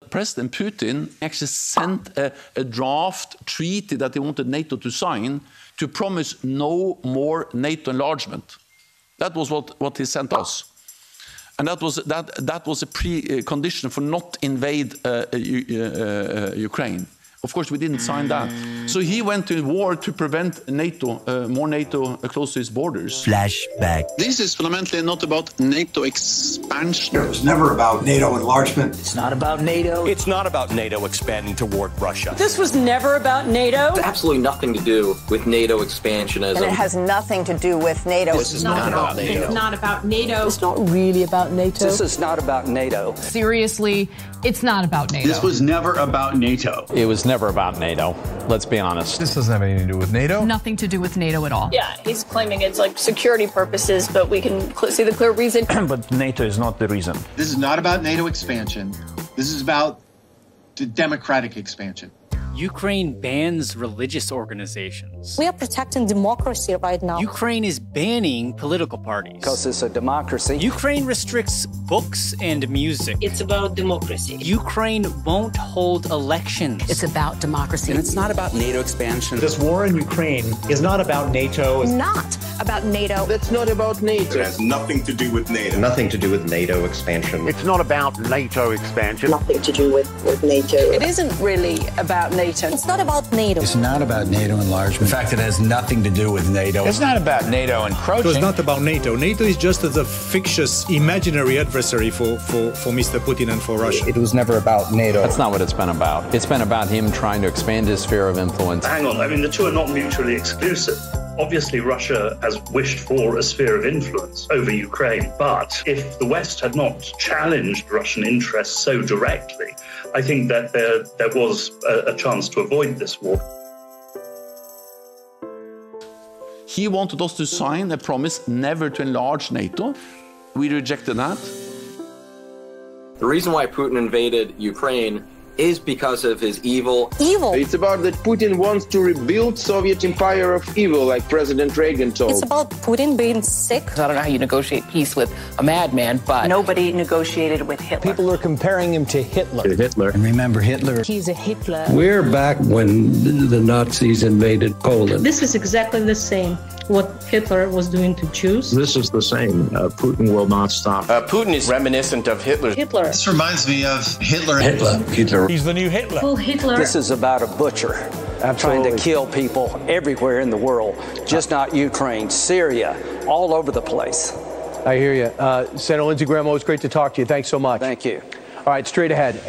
President Putin actually sent a draft treaty that he wanted NATO to sign to promise no more NATO enlargement. That was what he sent us. And that was a precondition for not invade Ukraine. Of course, we didn't sign that. So he went to war to prevent NATO, more NATO close to his borders. Flashback. This is fundamentally not about NATO expansion. It was never about NATO enlargement. It's not about NATO. It's not about NATO expanding toward Russia. This was never about NATO. It's absolutely nothing to do with NATO expansionism. And it has nothing to do with NATO. This is not about NATO. It's not about NATO. It's not really about NATO. This is not about NATO. Seriously, it's not about NATO. This was never about NATO. It was never about NATO. Let's be honest. This doesn't have anything to do with NATO. Nothing to do with NATO at all. Yeah, he's claiming it's like security purposes, but we can see the clear reason. But NATO is not the reason. This is not about NATO expansion. This is about the democratic expansion. Ukraine bans religious organizations. We are protecting democracy right now. Ukraine is banning political parties. Because it's a democracy. Ukraine restricts books and music. It's about democracy. Ukraine won't hold elections. It's about democracy. And it's not about NATO expansion. This war in Ukraine is not about NATO. It's not about NATO. That's not about NATO. It has nothing to do with NATO. Nothing to do with NATO expansion. It's not about NATO expansion. Nothing to do with NATO. It isn't really about NATO. It's not about NATO. It's not about NATO enlargement. In fact, it has nothing to do with NATO. It's not about NATO encroaching. It was not about NATO. NATO is just a fictitious, imaginary adversary for Mr. Putin and for Russia. It was never about NATO. That's not what it's been about. It's been about him trying to expand his sphere of influence. Hang on, I mean, the two are not mutually exclusive. Obviously, Russia has wished for a sphere of influence over Ukraine, but if the West had not challenged Russian interests so directly, I think that there was a chance to avoid this war. He wanted us to sign a promise never to enlarge NATO. We rejected that. The reason why Putin invaded Ukraine is because of his evil. It's about that Putin wants to rebuild Soviet empire of evil, like President Reagan told. It's about Putin being sick. I don't know how you negotiate peace with a madman, but Nobody negotiated with Hitler. People are comparing him to Hitler. And remember, Hitler. he's a Hitler. We're back when the Nazis invaded Poland. This is exactly the same what Hitler was doing to Jews. This is the same. Putin will not stop. Putin is reminiscent of Hitler. Hitler. This reminds me of Hitler. Hitler. He's the new Hitler. Full Hitler. This is about a butcher trying to kill people everywhere in the world, just not Ukraine, Syria, all over the place. I hear you. Senator Lindsey Graham, always great to talk to you. Thanks so much. Thank you. All right, straight ahead.